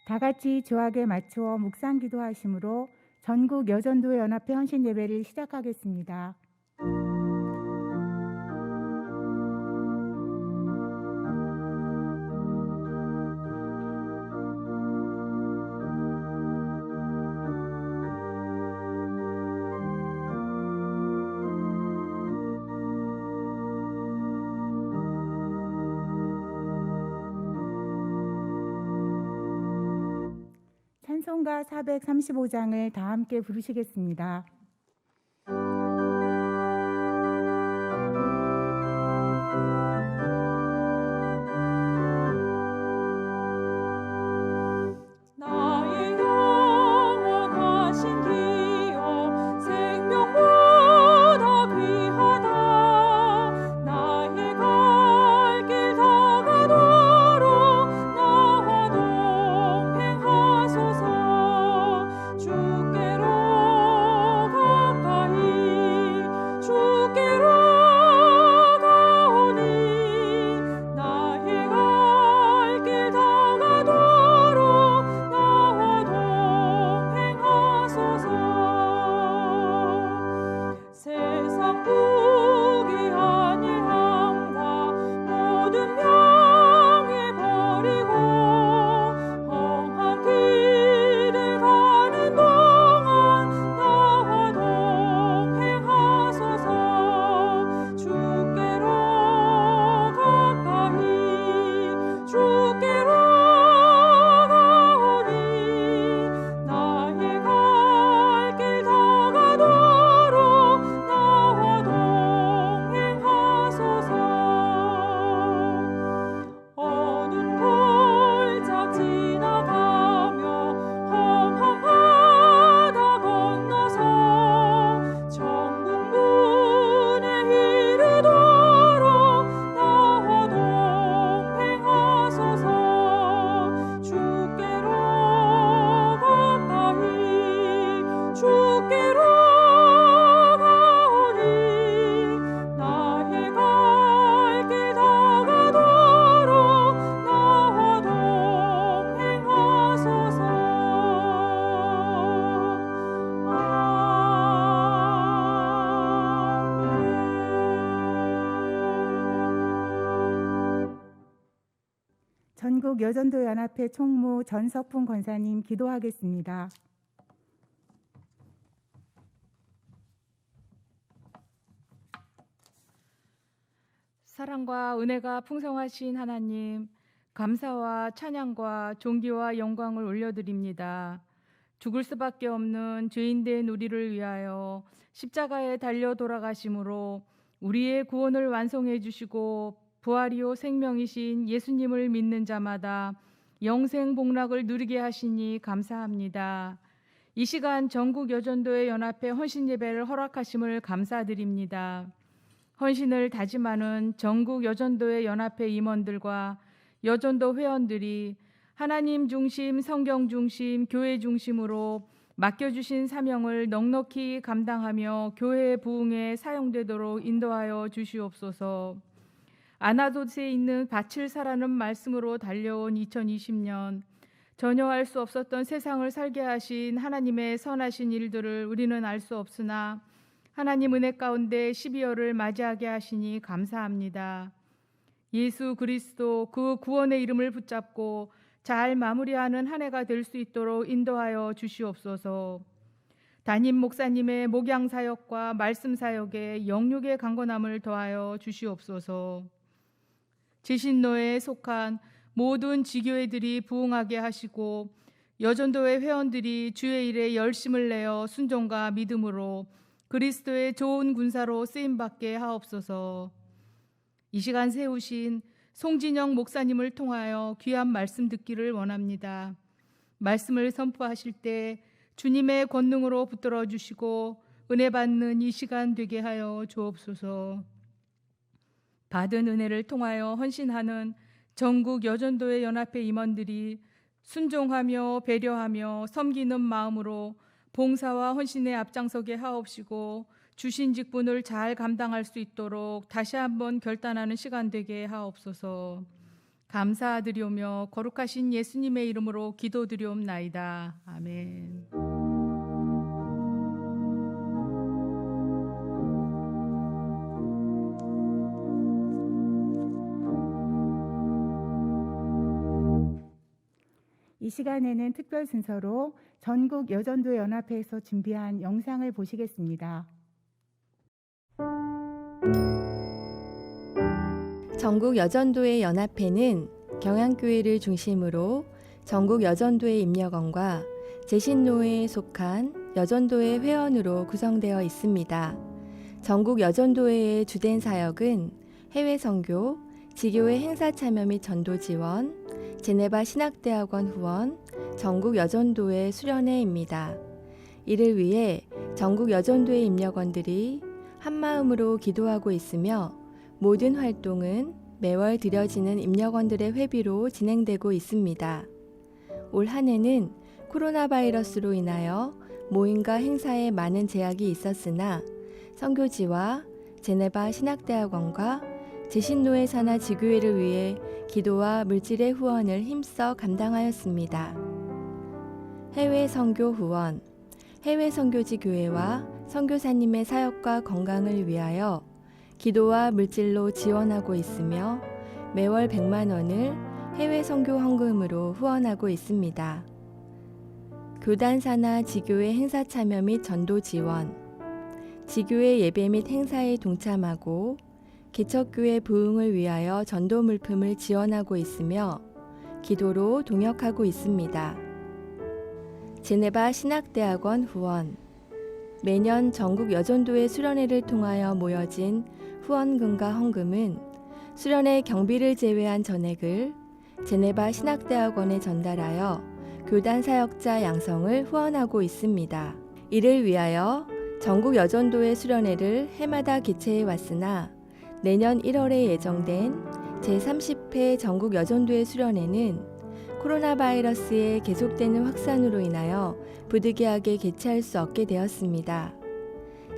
다 같이 조학에 맞추어 묵상 기도하심으로 전국 여전도회 연합회 헌신 예배를 시작하겠습니다. 찬송가 435장을 다 함께 부르시겠습니다. 전국 여전도 연합회 총무 전석풍 권사님 기도하겠습니다. 사랑과 은혜가 풍성하신 하나님, 감사와 찬양과 존귀와 영광을 올려드립니다. 죽을 수밖에 없는 죄인된 우리를 위하여 십자가에 달려 돌아가심으로 우리의 구원을 완성해 주시고 부활이요 생명이신 예수님을 믿는 자마다 영생 복락을 누리게 하시니 감사합니다. 이 시간 전국 여전도회 연합회 헌신 예배를 허락하심을 감사드립니다. 헌신을 다짐하는 전국 여전도회 연합회 임원들과 여전도 회원들이 하나님 중심, 성경 중심, 교회 중심으로 맡겨주신 사명을 넉넉히 감당하며 교회의 부흥에 사용되도록 인도하여 주시옵소서. 아나돗에 있는 밭을 사라는 말씀으로 달려온 2020년, 전혀 알 수 없었던 세상을 살게 하신 하나님의 선하신 일들을 우리는 알 수 없으나 하나님 은혜 가운데 12월을 맞이하게 하시니 감사합니다. 예수 그리스도 그 구원의 이름을 붙잡고 잘 마무리하는 한 해가 될 수 있도록 인도하여 주시옵소서. 담임 목사님의 목양 사역과 말씀 사역에 영육의 강건함을 더하여 주시옵소서. 지신노에 속한 모든 지교회들이 부흥하게 하시고 여전도회 회원들이 주의 일에 열심을 내어 순종과 믿음으로 그리스도의 좋은 군사로 쓰임받게 하옵소서. 이 시간 세우신 송진영 목사님을 통하여 귀한 말씀 듣기를 원합니다. 말씀을 선포하실 때 주님의 권능으로 붙들어 주시고 은혜 받는 이 시간 되게 하여 주옵소서. 받은 은혜를 통하여 헌신하는 전국 여전도회 연합회 임원들이 순종하며 배려하며 섬기는 마음으로 봉사와 헌신에 앞장서게 하옵시고 주신 직분을 잘 감당할 수 있도록 다시 한번 결단하는 시간 되게 하옵소서. 감사드리오며 거룩하신 예수님의 이름으로 기도드리옵나이다. 아멘. 이 시간에는 특별 순서로 전국 여전도회 연합회에서 준비한 영상을 보시겠습니다. 전국 여전도회 연합회는 경양교회를 중심으로 전국 여전도회 임력원과 제신노회에 속한 여전도회 회원으로 구성되어 있습니다. 전국 여전도회의 주된 사역은 해외 선교, 지교회 행사 참여 및 전도 지원, 제네바 신학대학원 후원, 전국 여전도회 수련회입니다. 이를 위해 전국 여전도회 임력원들이 한마음으로 기도하고 있으며 모든 활동은 매월 드려지는 임력원들의 회비로 진행되고 있습니다. 올 한 해는 코로나 바이러스로 인하여 모임과 행사에 많은 제약이 있었으나 선교지와 제네바 신학대학원과 제신노회 산하 지교회를 위해 기도와 물질의 후원을 힘써 감당하였습니다. 해외 선교 후원, 해외 선교지 교회와 선교사님의 사역과 건강을 위하여 기도와 물질로 지원하고 있으며 매월 100만 원을 해외 선교 헌금으로 후원하고 있습니다. 교단 산하 지교회 행사 참여 및 전도 지원, 지교회 예배 및 행사에 동참하고 개척교회 부흥을 위하여 전도 물품을 지원하고 있으며 기도로 동역하고 있습니다. 제네바 신학대학원 후원, 매년 전국 여전도회 수련회를 통하여 모여진 후원금과 헌금은 수련회 경비를 제외한 전액을 제네바 신학대학원에 전달하여 교단 사역자 양성을 후원하고 있습니다. 이를 위하여 전국 여전도회 수련회를 해마다 개최해 왔으나 내년 1월에 예정된 제30회 전국 여전도회 수련회는 코로나 바이러스의 계속되는 확산으로 인하여 부득이하게 개최할 수 없게 되었습니다.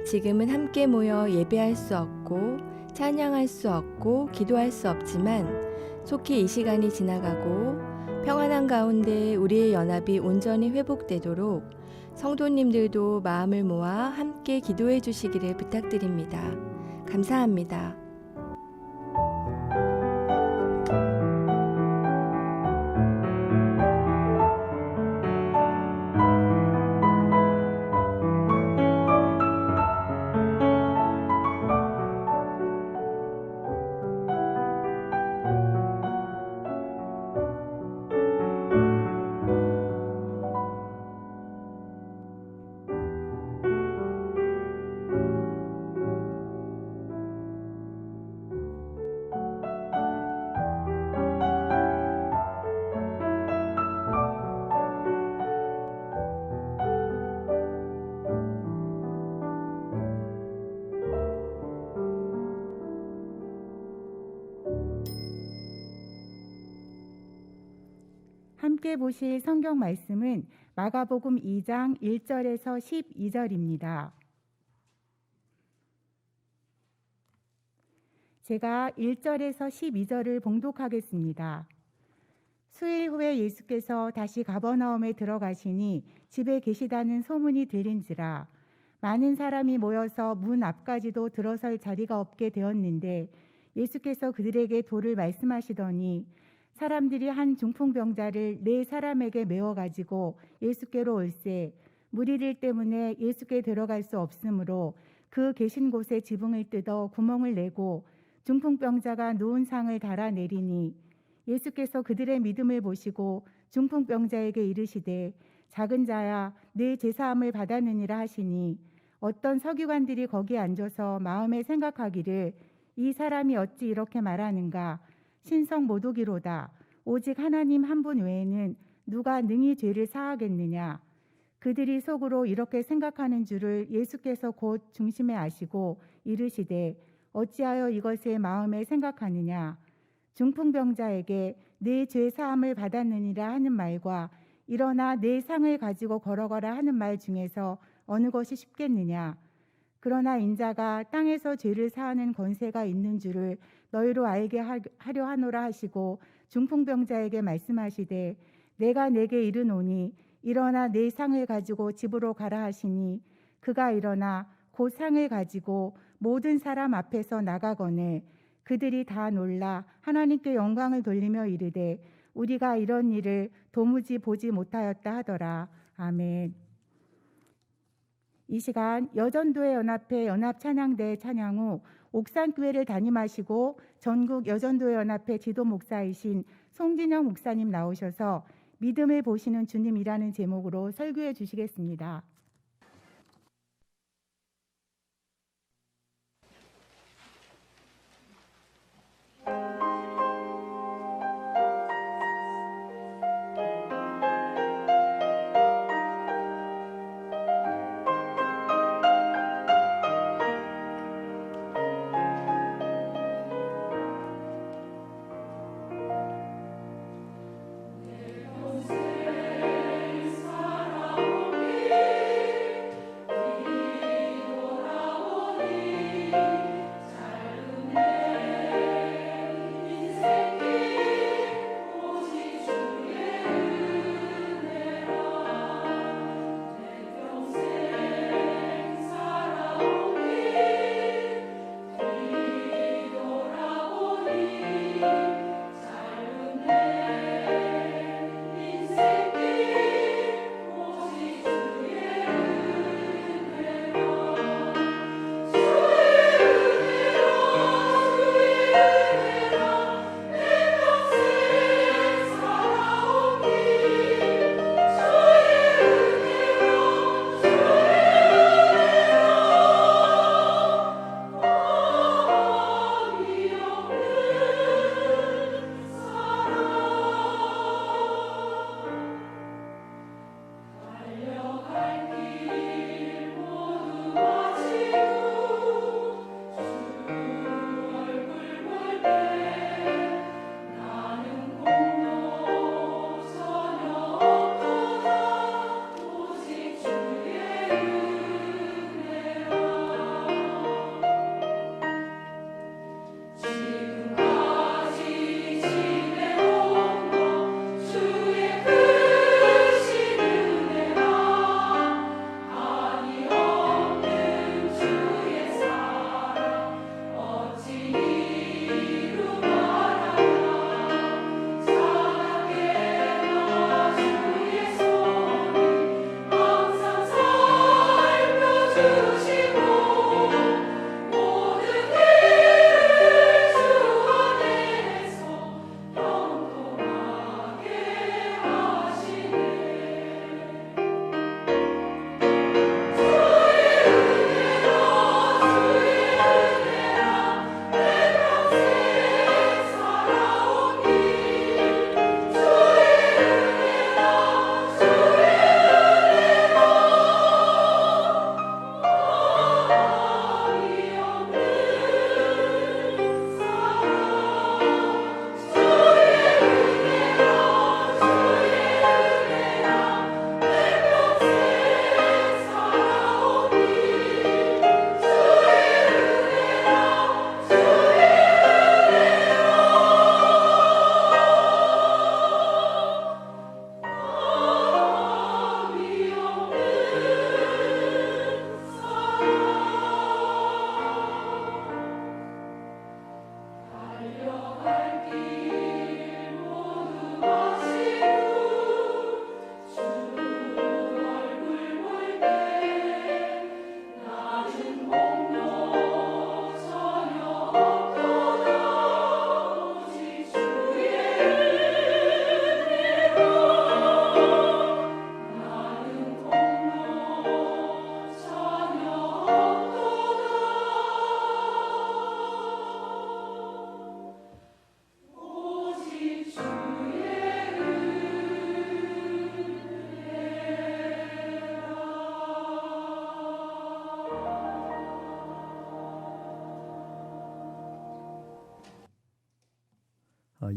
지금은 함께 모여 예배할 수 없고 찬양할 수 없고 기도할 수 없지만 속히 이 시간이 지나가고 평안한 가운데 우리의 연합이 온전히 회복되도록 성도님들도 마음을 모아 함께 기도해 주시기를 부탁드립니다. 감사합니다. 함께 보실 성경 말씀은 마가복음 2장 1절에서 12절입니다. 제가 1절에서 12절을 봉독하겠습니다. 수일 후에 예수께서 다시 가버나움에 들어가시니 집에 계시다는 소문이 들린지라 많은 사람이 모여서 문 앞까지도 들어설 자리가 없게 되었는데 예수께서 그들에게 도를 말씀하시더니 사람들이 한 중풍병자를 4사람에게 메워 가지고 예수께로 올세 무리들 때문에 예수께 들어갈 수 없으므로 그 계신 곳에 지붕을 뜯어 구멍을 내고 중풍병자가 누운 상을 달아내리니 예수께서 그들의 믿음을 보시고 중풍병자에게 이르시되 작은 자야 네 제사함을 받았느니라 하시니 어떤 서기관들이 거기 앉아서 마음에 생각하기를 이 사람이 어찌 이렇게 말하는가 신성 모독이로다 오직 하나님 한 분 외에는 누가 능히 죄를 사하겠느냐 그들이 속으로 이렇게 생각하는 줄을 예수께서 곧 중심에 아시고 이르시되 어찌하여 이것을 마음에 생각하느냐 중풍병자에게 네 죄 사함을 받았느니라 하는 말과 일어나 네 상을 가지고 걸어가라 하는 말 중에서 어느 것이 쉽겠느냐 그러나 인자가 땅에서 죄를 사하는 권세가 있는 줄을 너희로 알게 하려 하노라 하시고 중풍병자에게 말씀하시되 내가 내게 이르노니 일어나 내 상을 가지고 집으로 가라 하시니 그가 일어나 곧 상을 가지고 모든 사람 앞에서 나가거늘 그들이 다 놀라 하나님께 영광을 돌리며 이르되 우리가 이런 일을 도무지 보지 못하였다 하더라. 아멘. 이 시간 여전도회 연합회 연합찬양대 찬양 후 옥산교회를 담임하시고 전국 여전도회 연합회 지도 목사이신 송진영 목사님 나오셔서 믿음을 보시는 주님이라는 제목으로 설교해 주시겠습니다.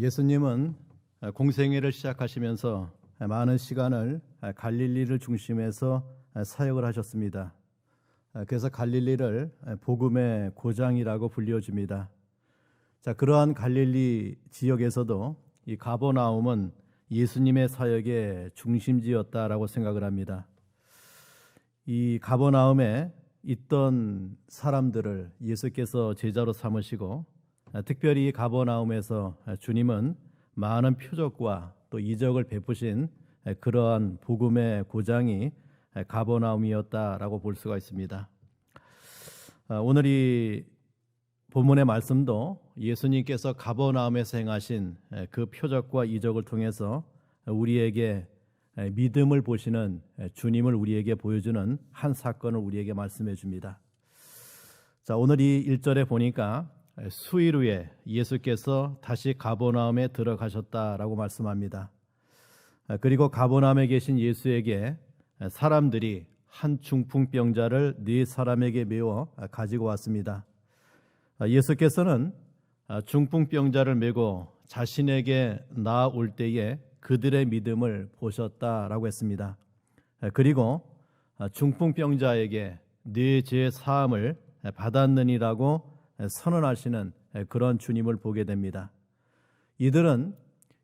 예수님은 공생애를 시작하시면서 많은 시간을 갈릴리를 중심해서 사역을 하셨습니다. 그래서 갈릴리를 복음의 고장이라고 불려줍니다. 자, 그러한 갈릴리 지역에서도 이 가버나움은 예수님의 사역의 중심지였다라고 생각을 합니다. 이 가버나움에 있던 사람들을 예수께서 제자로 삼으시고 특별히 이 가버나움에서 주님은 많은 표적과 또 이적을 베푸신 그러한 복음의 고장이 가버나움이었다라고 볼 수가 있습니다. 오늘 이 본문의 말씀도 예수님께서 가버나움에서 행하신 그 표적과 이적을 통해서 우리에게 믿음을 보시는 주님을 우리에게 보여주는 한 사건을 우리에게 말씀해 줍니다. 자, 오늘 이 1절에 보니까 수일 후에 예수께서 다시 가버나움에 들어가셨다라고 말씀합니다. 그리고 가버나움에 계신 예수에게 사람들이 한 중풍병자를 네 사람에게 메워 가지고 왔습니다. 예수께서는 중풍병자를 메고 자신에게 나아올 때에 그들의 믿음을 보셨다라고 했습니다. 그리고 중풍병자에게 네 죄 사함을 받았느니라고 선언하시는 그런 주님을 보게 됩니다. 이들은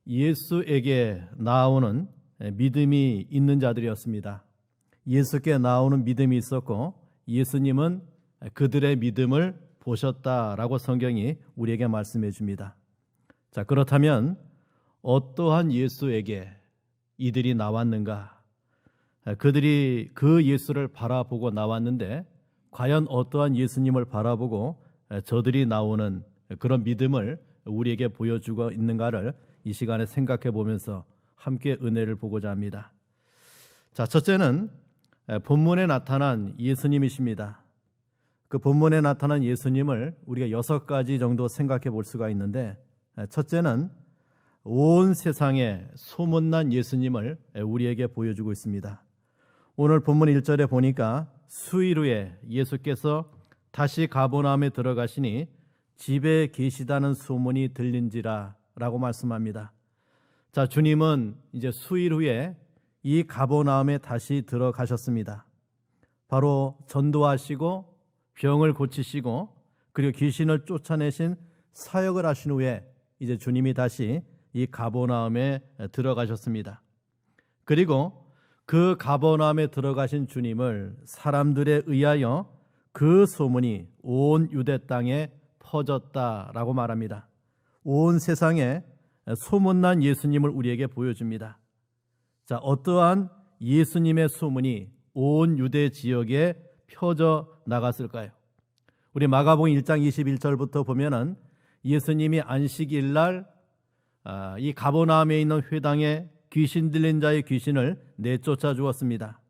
예수에게 나아오는 믿음이 있는 자들이었습니다. 예수께 나오는 믿음이 있었고 예수님은 그들의 믿음을 보셨다라고 성경이 우리에게 말씀해 줍니다. 자, 그렇다면 어떠한 예수에게 이들이 나왔는가? 그들이 그 예수를 바라보고 나왔는데 과연 어떠한 예수님을 바라보고 저들이 나오는 그런 믿음을 우리에게 보여주고 있는가를 이 시간에 생각해 보면서 함께 은혜를 보고자 합니다. 자, 첫째는 본문에 나타난 예수님이십니다. 그 본문에 나타난 예수님을 우리가 6가지 정도 생각해 볼 수가 있는데, 첫째는 온 세상에 소문난 예수님을 우리에게 보여주고 있습니다. 오늘 본문 1절에 보니까 수일 후에 예수께서 다시 가버나움에 들어가시니 집에 계시다는 소문이 들린지라 라고 말씀합니다. 자, 주님은 이제 수일 후에 이 가버나움에 다시 들어가셨습니다. 바로 전도하시고 병을 고치시고 그리고 귀신을 쫓아내신 사역을 하신 후에 이제 주님이 다시 이 가버나움에 들어가셨습니다. 그리고 그 가버나움에 들어가신 주님을 사람들에 의하여 그 소문이 온 유대 땅에 퍼졌다라고 말합니다. 온 세상에 소문난 예수님을 우리에게 보여줍니다. 자, 어떠한 예수님의 소문이 온 유대 지역에 펴져 나갔을까요? 우리 마가복음 1장 21절부터 보면은 예수님이 안식일 날 이 가버나움에 있는 회당에 귀신 들린 자의 귀신을 내쫓아 주었습니다.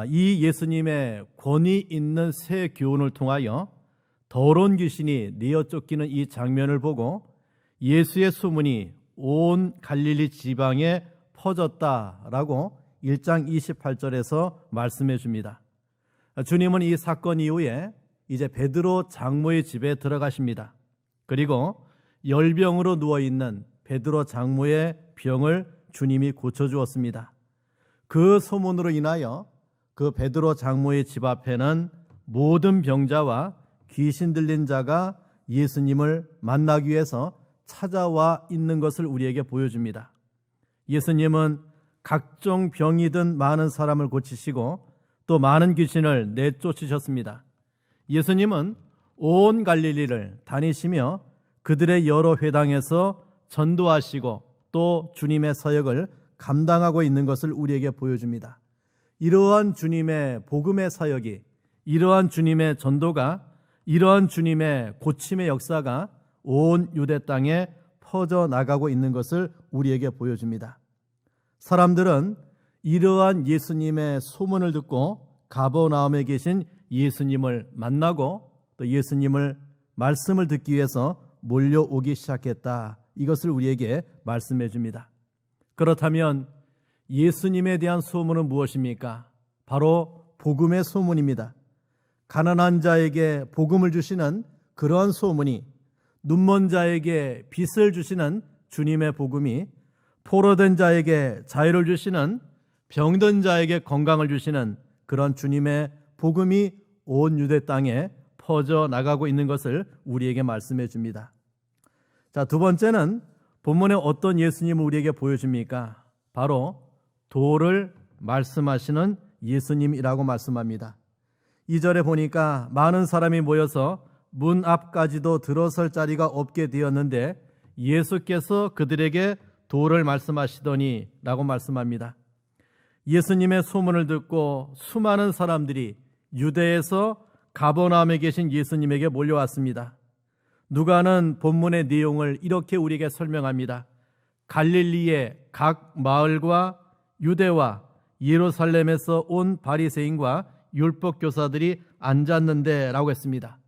이 예수님의 권위 있는 새 교훈을 통하여 더러운 귀신이 내어 쫓기는 이 장면을 보고 예수의 소문이 온 갈릴리 지방에 퍼졌다라고 1장 28절에서 말씀해 줍니다. 주님은 이 사건 이후에 이제 베드로 장모의 집에 들어가십니다. 그리고 열병으로 누워있는 베드로 장모의 병을 주님이 고쳐주었습니다. 그 소문으로 인하여 그 베드로 장모의 집 앞에는 모든 병자와 귀신 들린 자가 예수님을 만나기 위해서 찾아와 있는 것을 우리에게 보여줍니다. 예수님은 각종 병이든 많은 사람을 고치시고 또 많은 귀신을 내쫓으셨습니다. 예수님은 온 갈릴리를 다니시며 그들의 여러 회당에서 전도하시고 또 주님의 사역을 감당하고 있는 것을 우리에게 보여줍니다. 이러한 주님의 복음의 사역이, 이러한 주님의 전도가, 이러한 주님의 고침의 역사가 온 유대 땅에 퍼져나가고 있는 것을 우리에게 보여줍니다. 사람들은 이러한 예수님의 소문을 듣고 가버나움에 계신 예수님을 만나고 또 예수님을 말씀을 듣기 위해서 몰려오기 시작했다. 이것을 우리에게 말씀해 줍니다. 그렇다면 예수님에 대한 소문은 무엇입니까? 바로 복음의 소문입니다. 가난한 자에게 복음을 주시는 그러한 소문이, 눈먼 자에게 빛을 주시는 주님의 복음이, 포로된 자에게 자유를 주시는, 병든 자에게 건강을 주시는 그런 주님의 복음이 온 유대 땅에 퍼져나가고 있는 것을 우리에게 말씀해 줍니다. 자, 두 번째는 본문에 어떤 예수님을 우리에게 보여줍니까? 바로 도를 말씀하시는 예수님이라고 말씀합니다. 2절에 보니까 많은 사람이 모여서 문 앞까지도 들어설 자리가 없게 되었는데 예수께서 그들에게 도를 말씀하시더니 라고 말씀합니다. 예수님의 소문을 듣고 수많은 사람들이 유대에서 가버나움에 계신 예수님에게 몰려왔습니다. 누가는 본문의 내용을 이렇게 우리에게 설명합니다. 갈릴리의 각 마을과 유대와 예루살렘에서 온 바리새인과 율법 교사들이 앉았는데 라고 했습니다.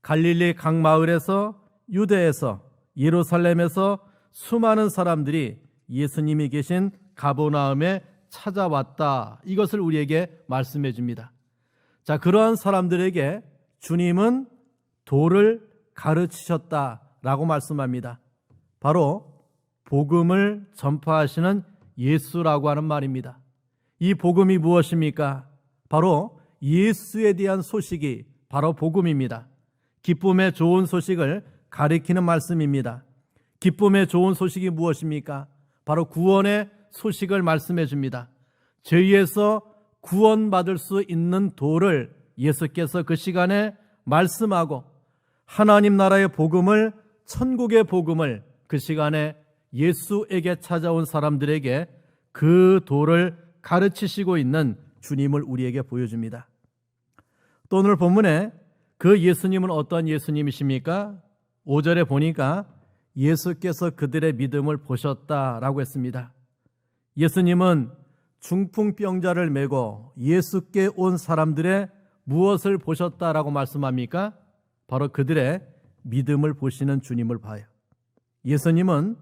갈릴리 각 마을에서 유대에서 예루살렘에서 수많은 사람들이 예수님이 계신 가버나움에 찾아왔다. 이것을 우리에게 말씀해 줍니다. 자, 그러한 사람들에게 주님은 도를 가르치셨다라고 말씀합니다. 바로 복음을 전파하시는 예수라고 하는 말입니다. 이 복음이 무엇입니까? 바로 예수에 대한 소식이 바로 복음입니다. 기쁨의 좋은 소식을 가리키는 말씀입니다. 기쁨의 좋은 소식이 무엇입니까? 바로 구원의 소식을 말씀해 줍니다. 죄에서 구원받을 수 있는 도를 예수께서 그 시간에 말씀하고 하나님 나라의 복음을, 천국의 복음을 그 시간에 예수에게 찾아온 사람들에게 그 도를 가르치시고 있는 주님을 우리에게 보여줍니다. 또 오늘 본문에 그 예수님은 어떤 예수님이십니까? 5절에 보니까 예수께서 그들의 믿음을 보셨다라고 했습니다. 예수님은 중풍병자를 메고 예수께 온 사람들의 무엇을 보셨다라고 말씀합니까? 바로 그들의 믿음을 보시는 주님을 봐요. 예수님은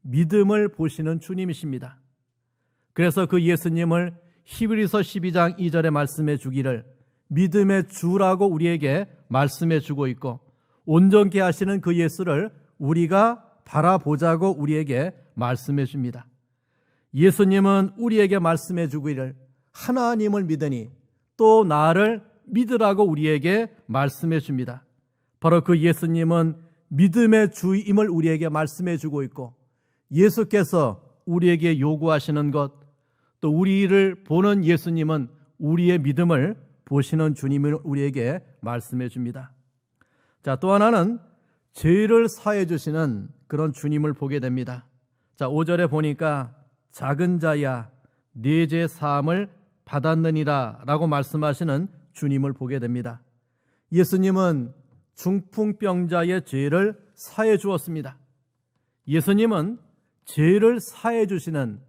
믿음을 보시는 주님이십니다. 그래서 그 예수님을 히브리서 12장 2절에 말씀해 주기를 믿음의 주라고 우리에게 말씀해 주고 있고, 온전케 하시는 그 예수를 우리가 바라보자고 우리에게 말씀해 줍니다. 예수님은 우리에게 말씀해 주기를 하나님을 믿으니 또 나를 믿으라고 우리에게 말씀해 줍니다. 바로 그 예수님은 믿음의 주임을 우리에게 말씀해 주고 있고, 예수께서 우리에게 요구하시는 것, 또 우리를 보는 예수님은 우리의 믿음을 보시는 주님을 우리에게 말씀해 줍니다. 자, 또 하나는 죄를 사해 주시는 그런 주님을 보게 됩니다. 자, 5절에 보니까 작은 자야 네 죄 사함을 받았느니라 라고 말씀하시는 주님을 보게 됩니다. 예수님은 중풍병자의 죄를 사해 주었습니다. 예수님은 죄를 사해 주시는,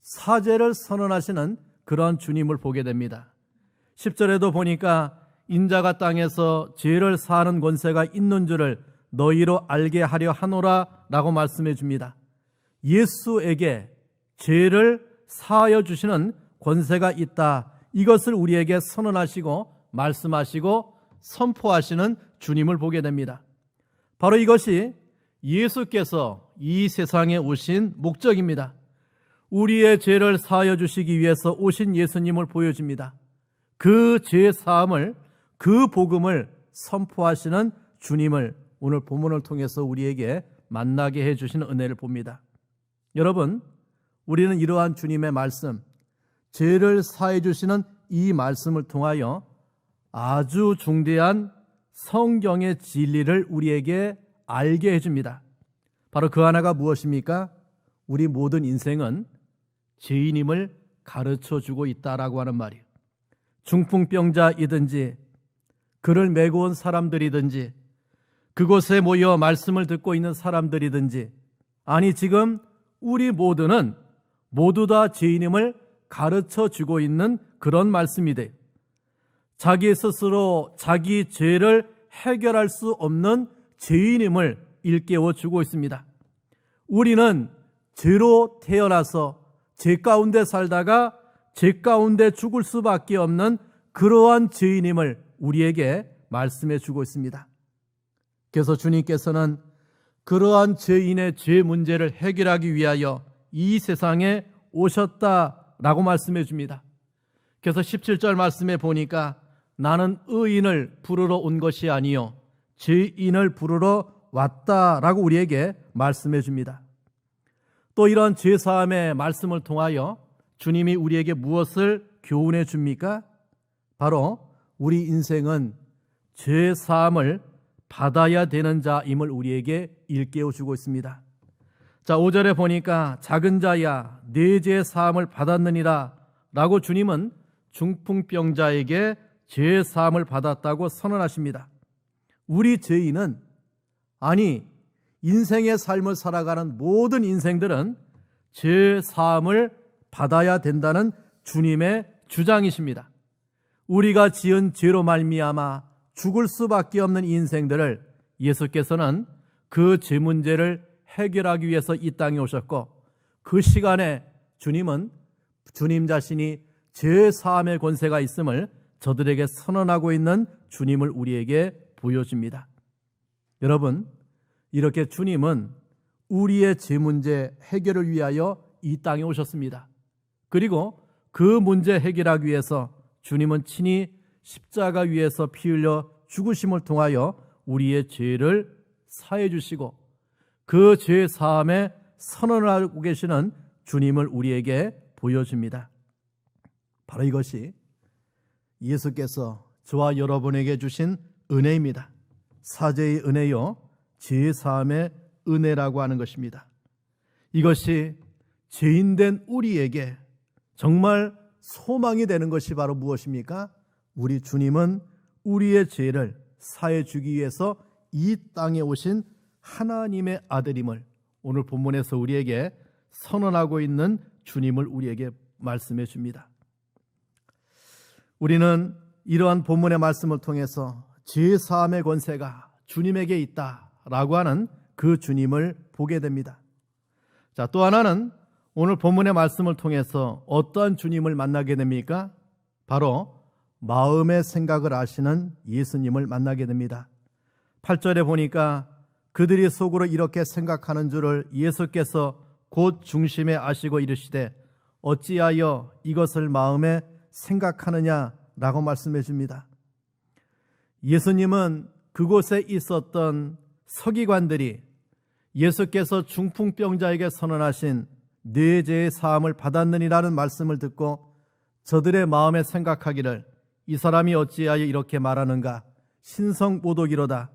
사죄를 선언하시는 그런 주님을 보게 됩니다. 10절에도 보니까 인자가 땅에서 죄를 사하는 권세가 있는 줄을 너희로 알게 하려 하노라 라고 말씀해 줍니다. 예수에게 죄를 사하여 주시는 권세가 있다, 이것을 우리에게 선언하시고 말씀하시고 선포하시는 주님을 보게 됩니다. 바로 이것이 예수께서 이 세상에 오신 목적입니다. 우리의 죄를 사하여 주시기 위해서 오신 예수님을 보여줍니다. 그 죄 사함을, 그 복음을 선포하시는 주님을 오늘 본문을 통해서 우리에게 만나게 해주시는 은혜를 봅니다. 여러분, 우리는 이러한 주님의 말씀, 죄를 사해 주시는 이 말씀을 통하여 아주 중대한 성경의 진리를 우리에게 알게 해줍니다. 바로 그 하나가 무엇입니까? 우리 모든 인생은 죄인임을 가르쳐주고 있다라고 하는 말이에요. 중풍병자이든지 그를 메고 온 사람들이든지 그곳에 모여 말씀을 듣고 있는 사람들이든지, 아니 지금 우리 모두는 모두 다 죄인임을 가르쳐주고 있는 그런 말씀이 돼요. 자기 스스로 자기 죄를 해결할 수 없는 죄인임을 일깨워주고 있습니다. 우리는 죄로 태어나서 죄 가운데 살다가 죄 가운데 죽을 수밖에 없는 그러한 죄인임을 우리에게 말씀해 주고 있습니다. 그래서 주님께서는 그러한 죄인의 죄 문제를 해결하기 위하여 이 세상에 오셨다라고 말씀해 줍니다. 그래서 17절 말씀에 보니까 나는 의인을 부르러 온 것이 아니요 죄인을 부르러 왔다라고 우리에게 말씀해 줍니다. 또 이런 죄사함의 말씀을 통하여 주님이 우리에게 무엇을 교훈해 줍니까? 바로 우리 인생은 죄사함을 받아야 되는 자임을 우리에게 일깨워 주고 있습니다. 자, 5절에 보니까 작은 자야 네 죄 사함을 받았느니라 라고 주님은 중풍병자에게 죄 사함을 받았다고 선언하십니다. 우리 죄인은, 아니 인생의 삶을 살아가는 모든 인생들은 죄 사함을 받아야 된다는 주님의 주장이십니다. 우리가 지은 죄로 말미암아 죽을 수밖에 없는 인생들을 예수께서는 그 죄 문제를 해결하기 위해서 이 땅에 오셨고, 그 시간에 주님은 주님 자신이 죄 사함의 권세가 있음을 저들에게 선언하고 있는 주님을 우리에게 보여줍니다. 여러분, 이렇게 주님은 우리의 죄 문제 해결을 위하여 이 땅에 오셨습니다. 그리고 그 문제 해결하기 위해서 주님은 친히 십자가 위에서 피 흘려 죽으심을 통하여 우리의 죄를 사해 주시고, 그 죄 사함에 선언을 하고 계시는 주님을 우리에게 보여줍니다. 바로 이것이 예수께서 저와 여러분에게 주신 은혜입니다. 사죄의 은혜요, 죄 사함의 은혜라고 하는 것입니다. 이것이 죄인된 우리에게 정말 소망이 되는 것이 바로 무엇입니까? 우리 주님은 우리의 죄를 사해 주기 위해서 이 땅에 오신 하나님의 아들임을 오늘 본문에서 우리에게 선언하고 있는 주님을 우리에게 말씀해 줍니다. 우리는 이러한 본문의 말씀을 통해서 죄 사함의 권세가 주님에게 있다라고 하는 그 주님을 보게 됩니다. 자, 또 하나는 오늘 본문의 말씀을 통해서 어떠한 주님을 만나게 됩니까? 바로 마음의 생각을 아시는 예수님을 만나게 됩니다. 8절에 보니까 그들이 속으로 이렇게 생각하는 줄을 예수께서 곧 중심에 아시고 이르시되 어찌하여 이것을 마음에 생각하느냐라고 말씀해 줍니다. 예수님은 그곳에 있었던 서기관들이 예수께서 중풍병자에게 선언하신 네 죄의 사함을 받았느니라는 말씀을 듣고 저들의 마음에 생각하기를 이 사람이 어찌하여 이렇게 말하는가, 신성모독이로다.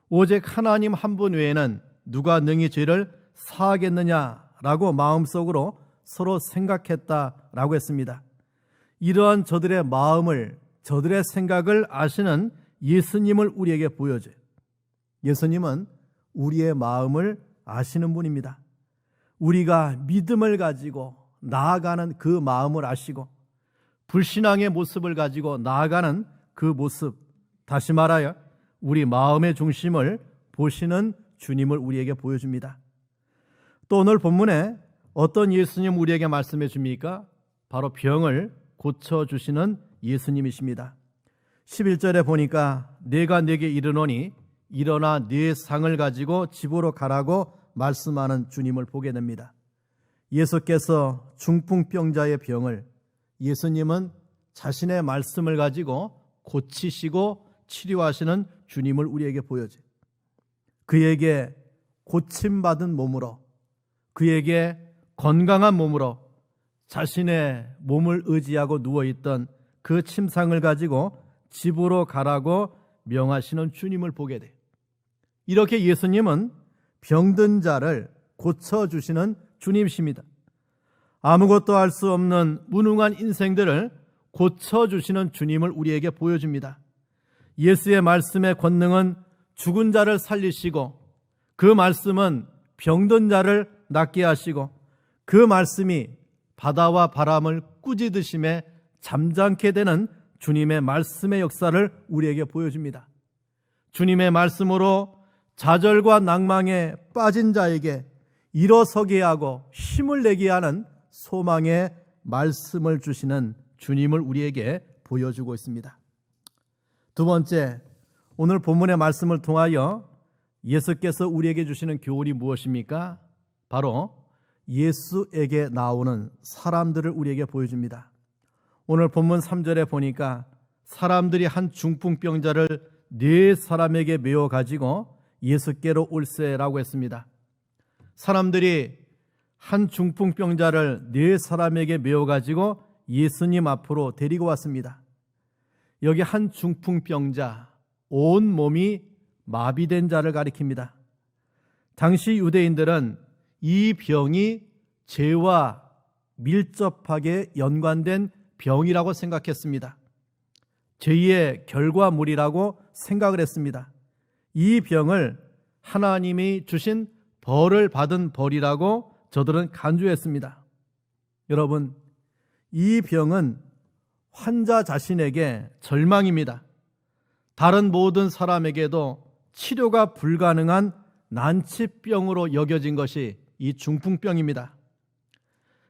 오직 하나님 한 분 외에는 누가 능히 죄를 사하겠느냐라고 마음속으로 서로 생각했다라고 했습니다. 이러한 저들의 마음을, 저들의 생각을 아시는 예수님을 우리에게 보여줘요. 예수님은 우리의 마음을 아시는 분입니다. 우리가 믿음을 가지고 나아가는 그 마음을 아시고, 불신앙의 모습을 가지고 나아가는 그 모습, 다시 말하여 우리 마음의 중심을 보시는 주님을 우리에게 보여줍니다. 또 오늘 본문에 어떤 예수님 우리에게 말씀해 줍니까? 바로 병을 고쳐주시는 예수님이십니다. 11절에 보니까 내가 네게 이르노니 일어나 네 상을 가지고 집으로 가라고 말씀하는 주님을 보게 됩니다. 예수께서 중풍병자의 병을 예수님은 자신의 말씀을 가지고 고치시고 치료하시는 주님을 우리에게 보여줘요. 그에게 고침받은 몸으로, 그에게 건강한 몸으로 자신의 몸을 의지하고 누워있던 그 침상을 가지고 집으로 가라고 명하시는 주님을 보게 돼요. 이렇게 예수님은 병든 자를 고쳐주시는 주님이십니다. 아무것도 할 수 없는 무능한 인생들을 고쳐주시는 주님을 우리에게 보여줍니다. 예수의 말씀의 권능은 죽은 자를 살리시고, 그 말씀은 병든 자를 낫게 하시고, 그 말씀이 바다와 바람을 꾸짖으심에 잠잠게 되는 주님의 말씀의 역사를 우리에게 보여줍니다. 주님의 말씀으로 좌절과 낭망에 빠진 자에게 일어서게 하고 힘을 내게 하는 소망의 말씀을 주시는 주님을 우리에게 보여주고 있습니다. 두 번째, 오늘 본문의 말씀을 통하여 예수께서 우리에게 주시는 교훈이 무엇입니까? 바로 예수에게 나오는 사람들을 우리에게 보여줍니다. 오늘 본문 3절에 보니까 사람들이 한 중풍병자를 네 사람에게 메워 가지고 예수께로 올세라고 했습니다. 사람들이 한 중풍병자를 네 사람에게 메워가지고 예수님 앞으로 데리고 왔습니다. 여기 한 중풍병자, 온 몸이 마비된 자를 가리킵니다. 당시 유대인들은 이 병이 죄와 밀접하게 연관된 병이라고 생각했습니다. 죄의 결과물이라고 생각을 했습니다. 이 병을 하나님이 주신 벌을 받은 벌이라고 저들은 간주했습니다. 여러분, 이 병은 환자 자신에게 절망입니다. 다른 모든 사람에게도 치료가 불가능한 난치병으로 여겨진 것이 이 중풍병입니다.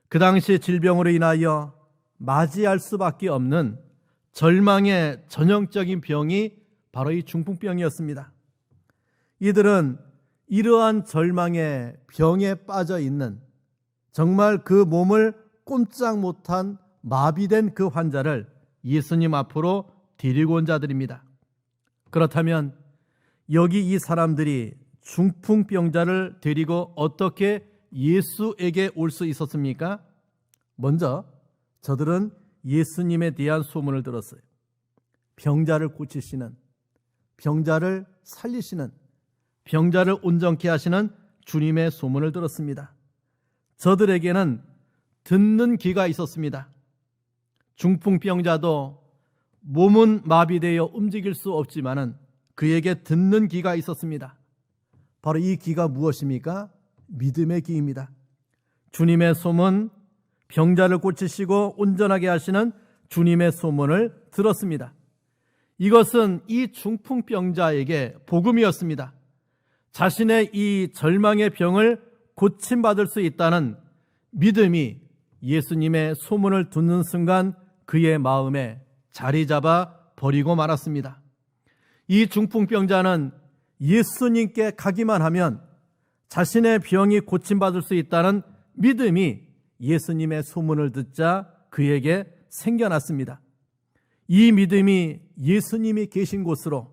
그 당시 질병으로 인하여 맞이할 수밖에 없는 절망의 전형적인 병이 바로 이 중풍병이었습니다. 이들은 이러한 절망의 병에 빠져 있는, 정말 그 몸을 꼼짝 못한 마비된 그 환자를 예수님 앞으로 데리고 온 자들입니다. 그렇다면 여기 이 사람들이 중풍병자를 데리고 어떻게 예수에게 올 수 있었습니까? 먼저 저들은 예수님에 대한 소문을 들었어요. 병자를 고치시는, 병자를 살리시는, 병자를 온전케 하시는 주님의 소문을 들었습니다. 저들에게는 듣는 귀가 있었습니다. 중풍병자도 몸은 마비되어 움직일 수 없지만은 그에게 듣는 귀가 있었습니다. 바로 이 귀가 무엇입니까? 믿음의 귀입니다. 주님의 소문, 병자를 고치시고 온전하게 하시는 주님의 소문을 들었습니다. 이것은 이 중풍병자에게 복음이었습니다. 자신의 이 절망의 병을 고침받을 수 있다는 믿음이 예수님의 소문을 듣는 순간 그의 마음에 자리 잡아 버리고 말았습니다. 이 중풍병자는 예수님께 가기만 하면 자신의 병이 고침받을 수 있다는 믿음이 예수님의 소문을 듣자 그에게 생겨났습니다. 이 믿음이 예수님이 계신 곳으로,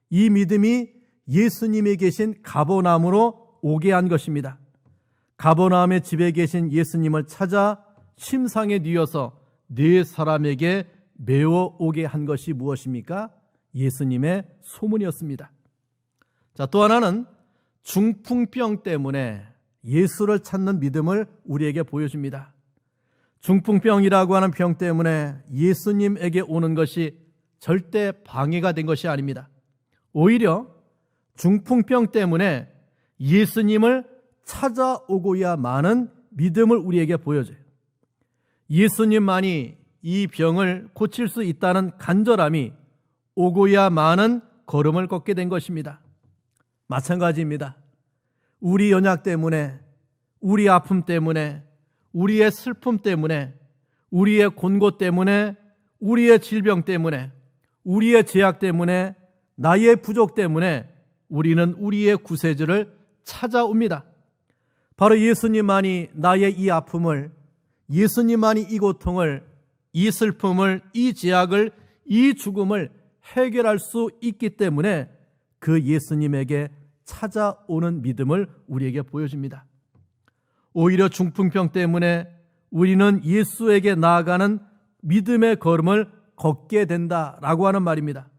이 믿음이 예수님이 계신 가버나움으로 오게 한 것입니다. 가버나움의 집에 계신 예수님을 찾아 침상에 뉘어서 네 사람에게 메워 오게 한 것이 무엇입니까? 예수님의 소문이었습니다. 자, 또 하나는 중풍병 때문에 예수를 찾는 믿음을 우리에게 보여줍니다. 중풍병이라고 하는 병 때문에 예수님에게 오는 것이 절대 방해가 된 것이 아닙니다. 오히려 중풍병 때문에 예수님을 찾아오고야 마는 믿음을 우리에게 보여줘요. 예수님만이 이 병을 고칠 수 있다는 간절함이 오고야 마는 걸음을 걷게 된 것입니다. 마찬가지입니다. 우리 연약 때문에, 우리 아픔 때문에, 우리의 슬픔 때문에, 우리의 곤고 때문에, 우리의 질병 때문에, 우리의 죄악 때문에, 나의 부족 때문에 우리는 우리의 구세주를 찾아옵니다. 바로 예수님만이 나의 이 아픔을, 예수님만이 이 고통을, 이 슬픔을, 이 죄악을, 이 죽음을 해결할 수 있기 때문에 그 예수님에게 찾아오는 믿음을 우리에게 보여줍니다. 오히려 중풍병 때문에 우리는 예수에게 나아가는 믿음의 걸음을 걷게 된다라고 하는 말입니다.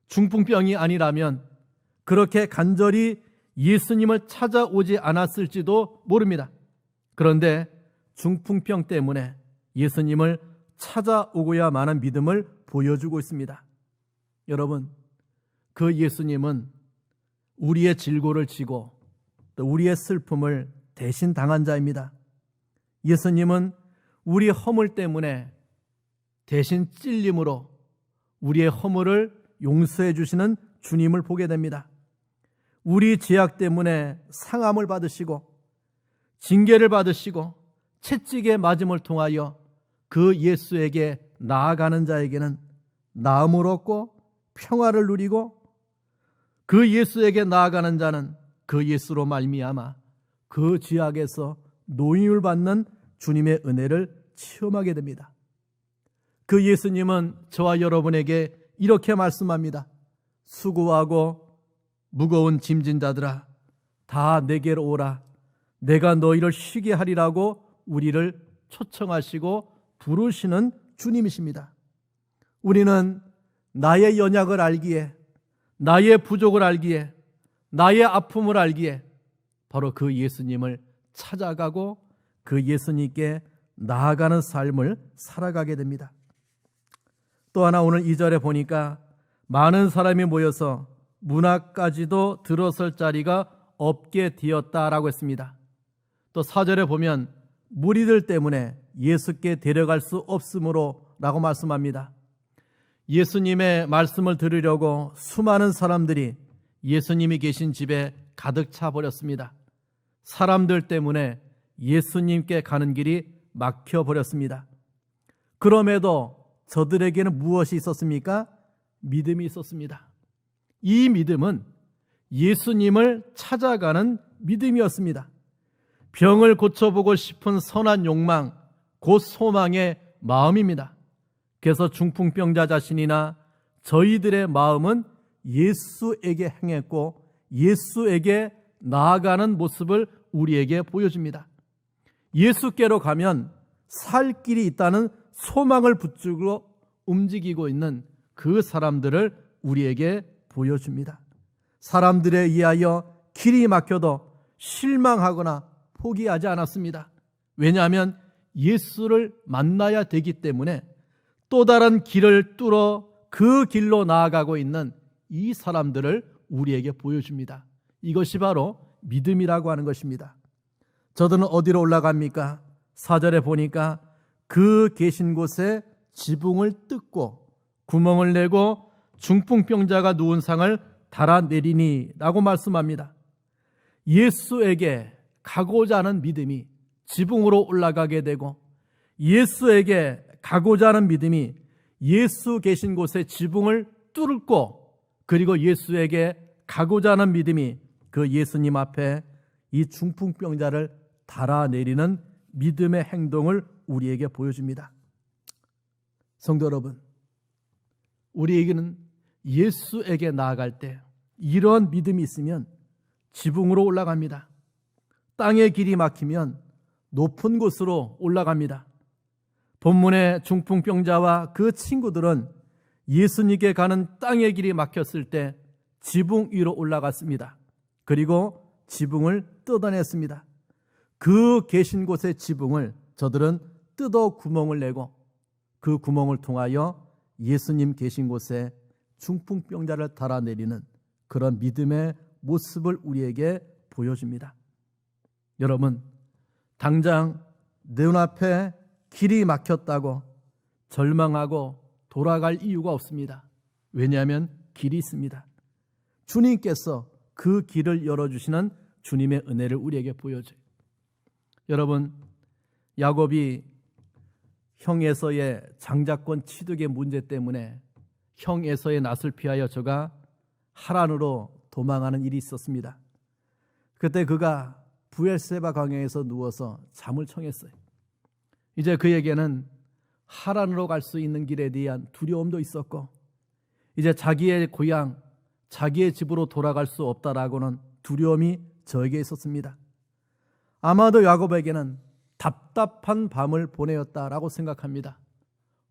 중풍병이 아니라면 그렇게 간절히 예수님을 찾아오지 않았을지도 모릅니다. 그런데 중풍병 때문에 예수님을 찾아오고야 마는 믿음을 보여주고 있습니다. 여러분, 그 예수님은 우리의 질고를 지고 또 우리의 슬픔을 대신 당한 자입니다. 예수님은 우리 허물 때문에 대신 찔림으로 우리의 허물을 용서해 주시는 주님을 보게 됩니다. 우리 죄악 때문에 상함을 받으시고 징계를 받으시고 채찍에 맞음을 통하여 그 예수에게 나아가는 자에게는 나음을 얻고 평화를 누리고, 그 예수에게 나아가는 자는 그 예수로 말미암아 그 죄악에서 노임을 받는 주님의 은혜를 체험하게 됩니다. 그 예수님은 저와 여러분에게 이렇게 말씀합니다. 수고하고 무거운 짐진 자들아, 다 내게로 오라. 내가 너희를 쉬게 하리라고 우리를 초청하시고 부르시는 주님이십니다. 우리는 나의 연약을 알기에, 나의 부족을 알기에, 나의 아픔을 알기에 바로 그 예수님을 찾아가고 그 예수님께 나아가는 삶을 살아가게 됩니다. 또 하나 오늘 2절에 보니까 많은 사람이 모여서 문 앞까지도 들어설 자리가 없게 되었다라고 했습니다. 또 4절에 보면 무리들 때문에 예수께 데려갈 수 없으므로 라고 말씀합니다. 예수님의 말씀을 들으려고 수많은 사람들이 예수님이 계신 집에 가득 차 버렸습니다. 사람들 때문에 예수님께 가는 길이 막혀 버렸습니다. 그럼에도 저들에게는 무엇이 있었습니까? 믿음이 있었습니다. 이 믿음은 예수님을 찾아가는 믿음이었습니다. 병을 고쳐보고 싶은 선한 욕망, 곧 소망의 마음입니다. 그래서 중풍병자 자신이나 저희들의 마음은 예수에게 향했고 예수에게 나아가는 모습을 우리에게 보여줍니다. 예수께로 가면 살 길이 있다는 소망을 붙들고 움직이고 있는 그 사람들을 우리에게 보여줍니다. 사람들에 의하여 길이 막혀도 실망하거나 포기하지 않았습니다. 왜냐하면 예수를 만나야 되기 때문에 또 다른 길을 뚫어 그 길로 나아가고 있는 이 사람들을 우리에게 보여줍니다. 이것이 바로 믿음이라고 하는 것입니다. 저들은 어디로 올라갑니까? 4절에 보니까 그 계신 곳에 지붕을 뜯고 구멍을 내고 중풍병자가 누운 상을 달아내리니 라고 말씀합니다. 예수에게 가고자 하는 믿음이 지붕으로 올라가게 되고 예수에게 가고자 하는 믿음이 예수 계신 곳에 지붕을 뚫고 그리고 예수에게 가고자 하는 믿음이 그 예수님 앞에 이 중풍병자를 달아내리는 믿음의 행동을 우리에게 보여줍니다. 성도 여러분, 우리에게는 예수에게 나아갈 때 이런 믿음이 있으면 지붕으로 올라갑니다. 땅의 길이 막히면 높은 곳으로 올라갑니다. 본문의 중풍병자와 그 친구들은 예수님께 가는 땅의 길이 막혔을 때 지붕 위로 올라갔습니다. 그리고 지붕을 뜯어냈습니다. 그 계신 곳의 지붕을 저들은 뜯어 구멍을 내고 그 구멍을 통하여 예수님 계신 곳에 중풍병자를 달아내리는 그런 믿음의 모습을 우리에게 보여줍니다. 여러분, 당장 눈앞에 길이 막혔다고 절망하고 돌아갈 이유가 없습니다. 왜냐하면 길이 있습니다. 주님께서 그 길을 열어주시는 주님의 은혜를 우리에게 보여줘요. 여러분, 야곱이 형 에서의 장자권 취득의 문제 때문에 형 에서의 낯을 피하여 저가 하란으로 도망하는 일이 있었습니다. 그때 그가 부엘세바 광야에서 누워서 잠을 청했어요. 이제 그에게는 하란으로 갈 수 있는 길에 대한 두려움도 있었고 이제 자기의 고향, 자기의 집으로 돌아갈 수 없다라고는 두려움이 저에게 있었습니다. 아마도 야곱에게는 답답한 밤을 보내었다라고 생각합니다.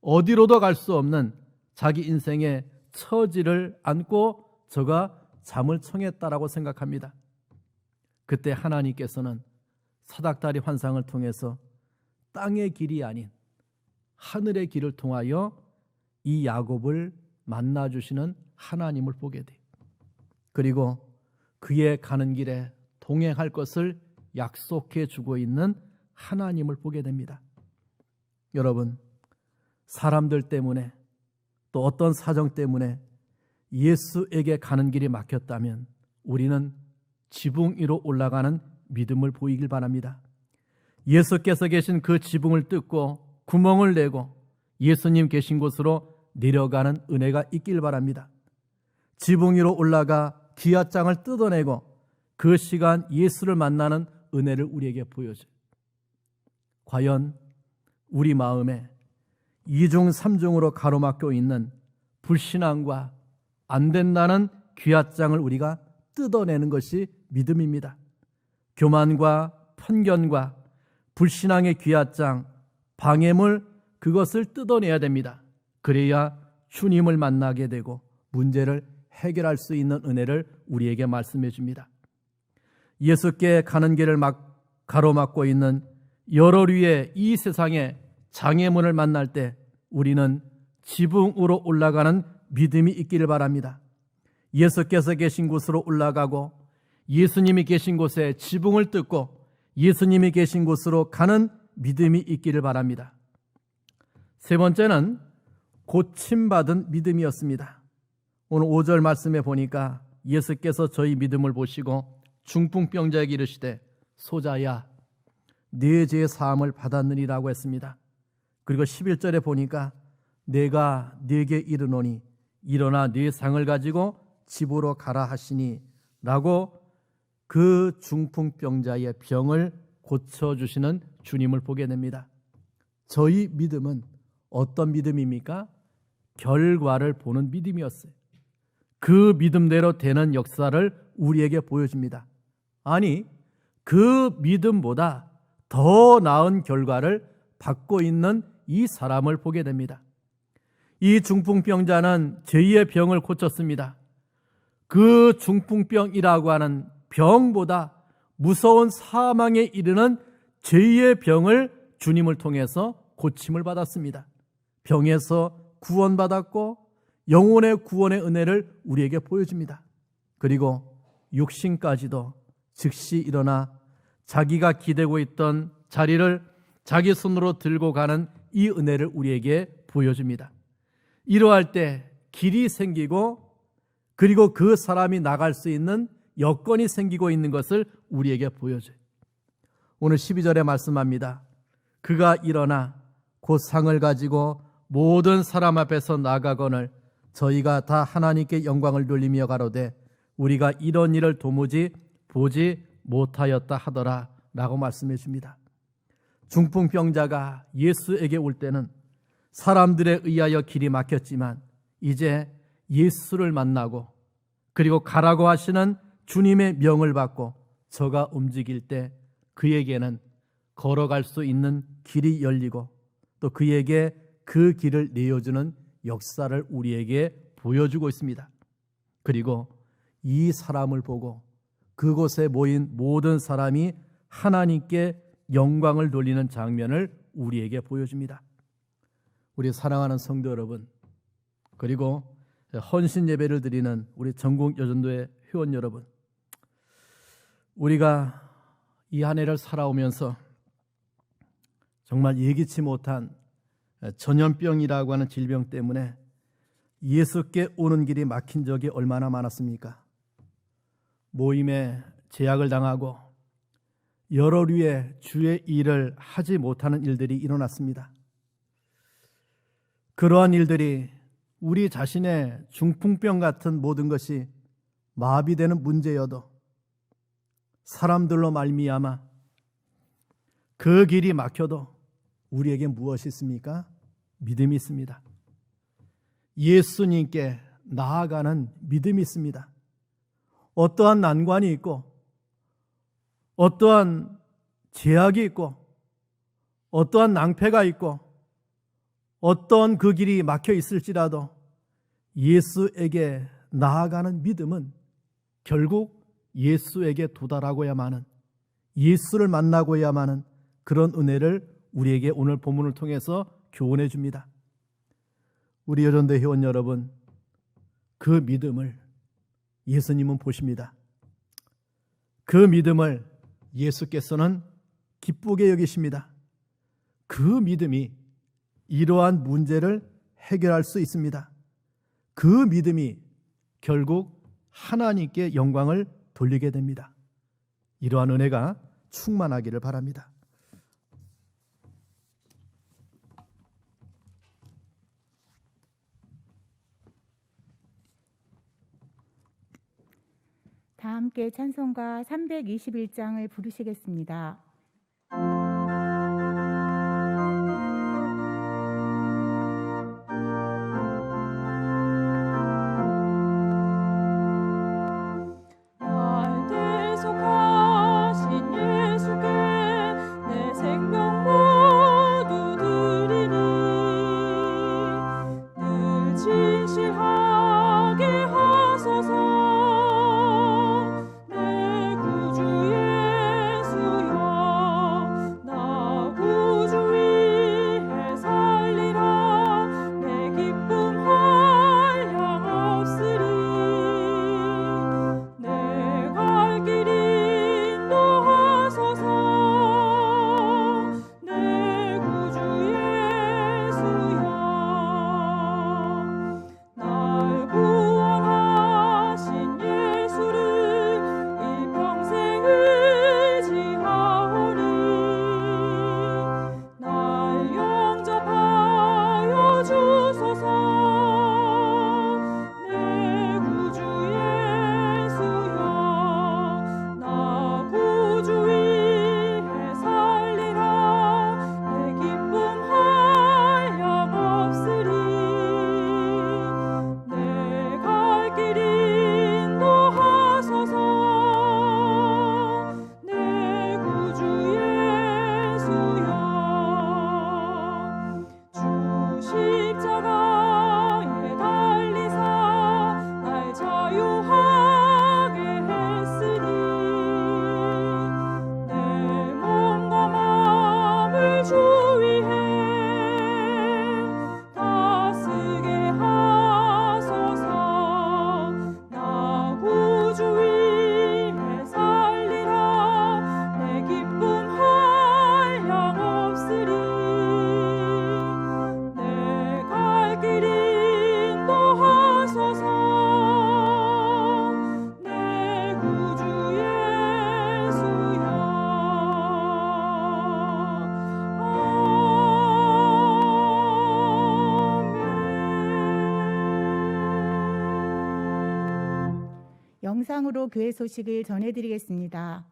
어디로도 갈 수 없는 자기 인생의 처지를 안고 저가 잠을 청했다라고 생각합니다. 그때 하나님께서는 사닥다리 환상을 통해서 땅의 길이 아닌 하늘의 길을 통하여 이 야곱을 만나주시는 하나님을 보게 돼요. 그리고 그의 가는 길에 동행할 것을 약속해 주고 있는 하나님을 보게 됩니다. 여러분, 사람들 때문에 또 어떤 사정 때문에 예수에게 가는 길이 막혔다면 우리는 지붕 위로 올라가는 믿음을 보이길 바랍니다. 예수께서 계신 그 지붕을 뜯고 구멍을 내고 예수님 계신 곳으로 내려가는 은혜가 있길 바랍니다. 지붕 위로 올라가 기아장을 뜯어내고 그 시간 예수를 만나는 은혜를 우리에게 보여줘요. 과연 우리 마음에 2중 3중으로 가로막혀 있는 불신앙과 안 된다는 귀앗장을 우리가 뜯어내는 것이 믿음입니다. 교만과 편견과 불신앙의 귀하장, 방해물, 그것을 뜯어내야 됩니다. 그래야 주님을 만나게 되고 문제를 해결할 수 있는 은혜를 우리에게 말씀해 줍니다. 예수께 가는 길을 가로막고 있는 여러 류의 이 세상의 장애물을 만날 때 우리는 지붕으로 올라가는 믿음이 있기를 바랍니다. 예수께서 계신 곳으로 올라가고 예수님이 계신 곳에 지붕을 뜯고 예수님이 계신 곳으로 가는 믿음이 있기를 바랍니다. 세 번째는 고침받은 믿음이었습니다. 오늘 5절 말씀에 보니까 예수께서 저희 믿음을 보시고 중풍병자에게 이르시되 소자야 네 죄의 사함을 받았느니라고 했습니다. 그리고 11절에 보니까 내가 네게 이르노니 일어나 네 상을 가지고 집으로 가라 하시니 라고 그 중풍병자의 병을 고쳐주시는 주님을 보게 됩니다. 저희 믿음은 어떤 믿음입니까? 결과를 보는 믿음이었어요. 그 믿음대로 되는 역사를 우리에게 보여줍니다. 아니, 그 믿음보다 더 나은 결과를 받고 있는 이 사람을 보게 됩니다. 이 중풍병자는 제2의 병을 고쳤습니다. 그 중풍병이라고 하는 병보다 무서운 사망에 이르는 제2의 병을 주님을 통해서 고침을 받았습니다. 병에서 구원받았고 영혼의 구원의 은혜를 우리에게 보여줍니다. 그리고 육신까지도 즉시 일어나 자기가 기대고 있던 자리를 자기 손으로 들고 가는 이 은혜를 우리에게 보여줍니다. 이러할 때 길이 생기고 그리고 그 사람이 나갈 수 있는 여건이 생기고 있는 것을 우리에게 보여줘요. 오늘 12절에 말씀합니다. 그가 일어나 곧 상을 가지고 모든 사람 앞에서 나가거늘 저희가 다 하나님께 영광을 돌리며 가로되 우리가 이런 일을 도무지 보지 못하였다 하더라 라고 말씀해 줍니다. 중풍병자가 예수에게 올 때는 사람들에 의하여 길이 막혔지만 이제 예수를 만나고 그리고 가라고 하시는 주님의 명을 받고 저가 움직일 때 그에게는 걸어갈 수 있는 길이 열리고 또 그에게 그 길을 내어주는 역사를 우리에게 보여주고 있습니다. 그리고 이 사람을 보고 그곳에 모인 모든 사람이 하나님께 영광을 돌리는 장면을 우리에게 보여줍니다. 우리 사랑하는 성도 여러분, 그리고 헌신 예배를 드리는 우리 전국 여전도의 회원 여러분, 우리가 이 한 해를 살아오면서 정말 예기치 못한 전염병이라고 하는 질병 때문에 예수께 오는 길이 막힌 적이 얼마나 많았습니까? 모임에 제약을 당하고 여러 류의 주의 일을 하지 못하는 일들이 일어났습니다. 그러한 일들이 우리 자신의 중풍병 같은 모든 것이 마비되는 문제여도 사람들로 말미암아 그 길이 막혀도 우리에게 무엇이 있습니까? 믿음이 있습니다. 예수님께 나아가는 믿음이 있습니다. 어떠한 난관이 있고 어떠한 제약이 있고 어떠한 낭패가 있고 어떤 그 길이 막혀 있을지라도 예수에게 나아가는 믿음은 결국 예수에게 도달하고야만은 예수를 만나고야만은 그런 은혜를 우리에게 오늘 본문을 통해서 교훈해 줍니다. 우리 여전도 회원 여러분, 그 믿음을 예수님은 보십니다. 그 믿음을 예수께서는 기쁘게 여기십니다. 그 믿음이 이러한 문제를 해결할 수 있습니다. 그 믿음이 결국 하나님께 영광을 돌리게 됩니다. 이러한 은혜가 충만하기를 바랍니다. 다 함께 찬송가 321장을 부르시겠습니다. 날 대속하신 예수께 영상으로 교회 소식을 전해드리겠습니다.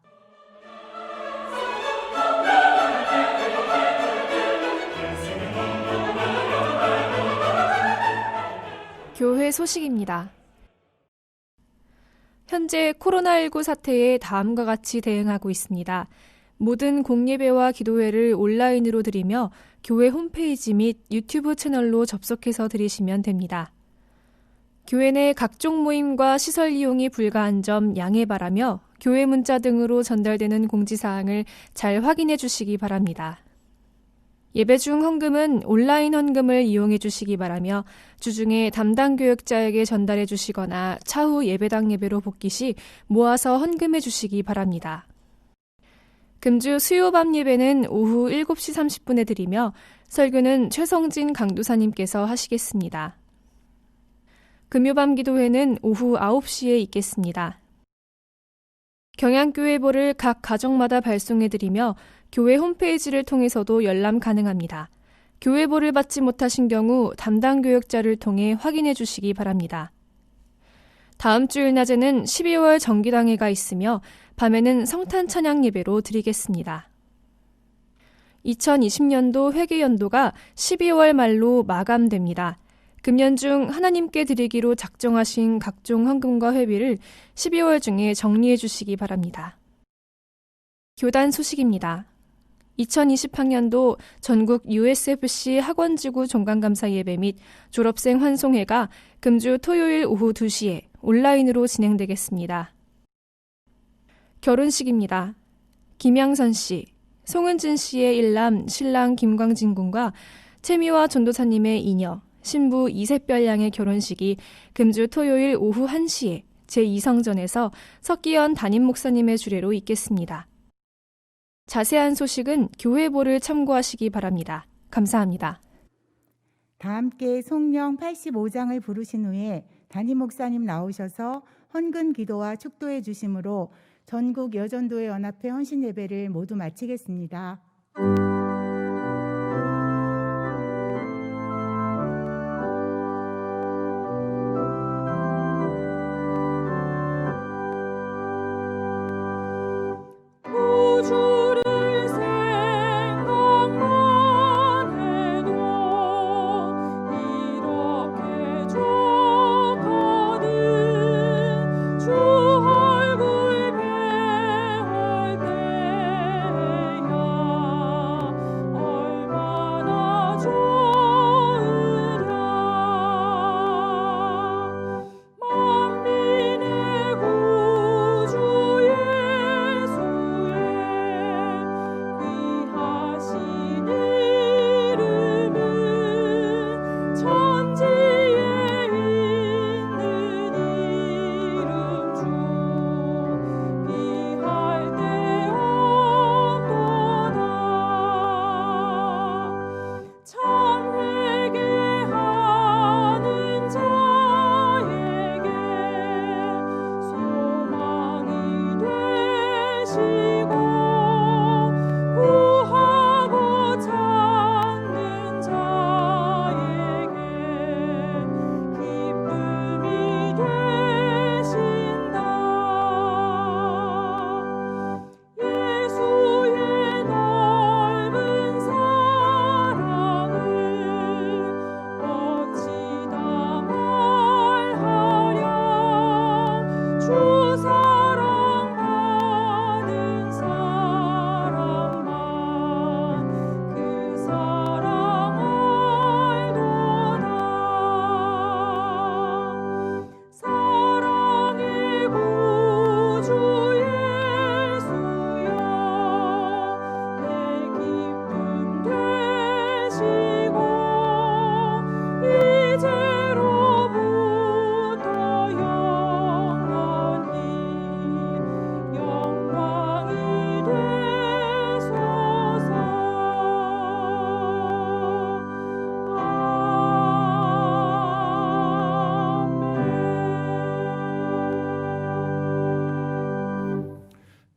교회 소식입니다. 현재 코로나19 사태에 다음과 같이 대응하고 있습니다. 모든 공예배와 기도회를 온라인으로 드리며 교회 홈페이지 및 유튜브 채널로 접속해서 드리시면 됩니다. 교회 내 각종 모임과 시설 이용이 불가한 점 양해 바라며 교회 문자 등으로 전달되는 공지사항을 잘 확인해 주시기 바랍니다. 예배 중 헌금은 온라인 헌금을 이용해 주시기 바라며 주중에 담당 교역자에게 전달해 주시거나 차후 예배당 예배로 복귀 시 모아서 헌금해 주시기 바랍니다. 금주 수요밤 예배는 오후 7시 30분에 드리며 설교는 최성진 강도사님께서 하시겠습니다. 금요밤 기도회는 오후 9시에 있겠습니다. 경양교회보를 각 가정마다 발송해 드리며 교회 홈페이지를 통해서도 열람 가능합니다. 교회보를 받지 못하신 경우 담당 교역자를 통해 확인해 주시기 바랍니다. 다음 주일 낮에는 12월 정기당회가 있으며 밤에는 성탄 찬양 예배로 드리겠습니다. 2020년도 회계연도가 12월 말로 마감됩니다. 금년 중 하나님께 드리기로 작정하신 각종 헌금과 회비를 12월 중에 정리해 주시기 바랍니다. 교단 소식입니다. 2020학년도 전국 USFC 학원지구 종강감사 예배 및 졸업생 환송회가 금주 토요일 오후 2시에 온라인으로 진행되겠습니다. 결혼식입니다. 김양선 씨, 송은진 씨의 일남 신랑 김광진 군과 채미와 전도사님의 이녀, 신부 이세별 양의 결혼식이 금주 토요일 오후 1시에 제2성전에서 석기현 담임 목사님의 주례로 있겠습니다. 자세한 소식은 교회보를 참고하시기 바랍니다. 감사합니다. 다 함께 송령 85장을 부르신 후에 담임 목사님 나오셔서 헌금 기도와 축도해 주심으로 전국 여전도회 연합회 헌신 예배를 모두 마치겠습니다.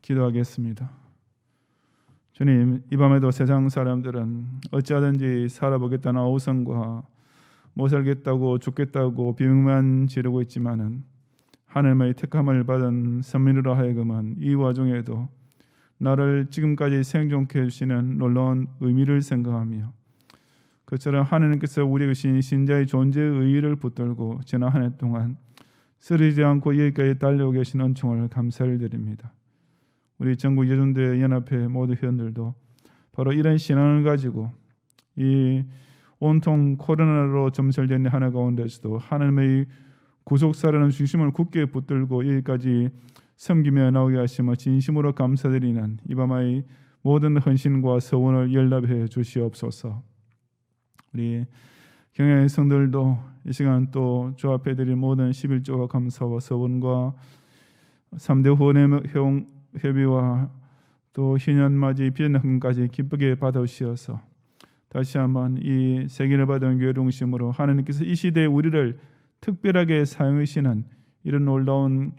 기도하겠습니다. 주님, 이 밤에도 세상 사람들은 어찌하든지 살아보겠다는 아우성과 못 살겠다고 죽겠다고 비명만 지르고 있지만은 하나님의 택함을 받은 선민으로 하여금은 이 와중에도 나를 지금까지 생존케 해주시는 놀라운 의미를 생각하며 그처럼 하나님께서 우리에게 주신 신자의 존재의 의의를 붙들고 지난 한 해 동안 쓰러지지 않고 여기까지 달려오고 계신 은총을 감사를 드립니다. 우리 전국 여전도회 연합회 모두 회원들도 바로 이런 신앙을 가지고 이 온통 코로나로 점철된 한 해 가운데서도 하나님의 구속사라는 중심을 굳게 붙들고 여기까지 섬기며 나오게 하시며 진심으로 감사드리는 이 밤의 모든 헌신과 서원을 연락해 주시옵소서. 우리 경향의 성들도 이 시간 또 주 앞에 드릴 모든 11조와 감사와 서원과 3대 후원 회비와 또 희년맞이 비전금까지 기쁘게 받으시어서 다시 한번 이 세계를 받은 교회 중심으로 하나님께서 이 시대에 우리를 특별하게 사용하시는 이런 놀라운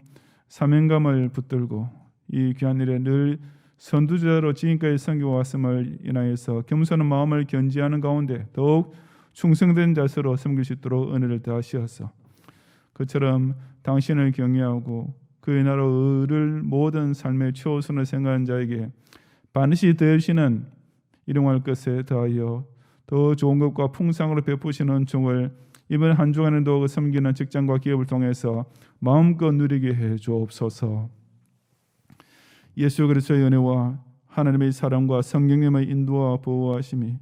사명감을 붙들고 이 귀한 일에 늘 선두자로 지금까지 섬겨왔음을 인하여서 겸손한 마음을 견지하는 가운데 더욱 충성된 자세로 섬길 수 있도록 은혜를 더하시어서 그처럼 당신을 경외하고 그의 나라 의를 모든 삶의 최우선으로 생각하는 자에게 반드시 더하시는 일용할 것에 더하여 더 좋은 것과 풍성으로 베푸시는 종을 이번 한 주간에도 섬기는 직장과 기업을 통해서 마음껏 누리게 해 주옵소서. 예수 그리스도의 은혜와 하나님의 사랑과 성령님의 인도와 보호하심이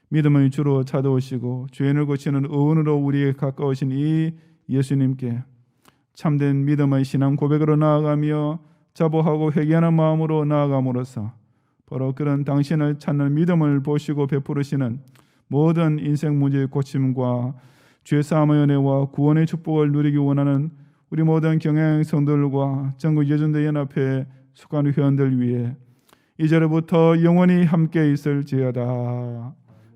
믿음의 주로 찾아오시고 죄인을 고치는 의원으로 우리에게 가까우신 이 예수님께 참된 믿음의 신앙 고백으로 나아가며 자복하고 회개하는 마음으로 나아감으로써 바로 그런 당신을 찾는 믿음을 보시고 베푸시는 모든 인생 문제의 고침과 죄사함의 은혜와 구원의 축복을 누리기 원하는 우리 모든 경향 성도들과 전국 여전도 연합회 속한 회원들 위해 이제로부터 영원히 함께 있을지어다.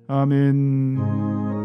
아멘.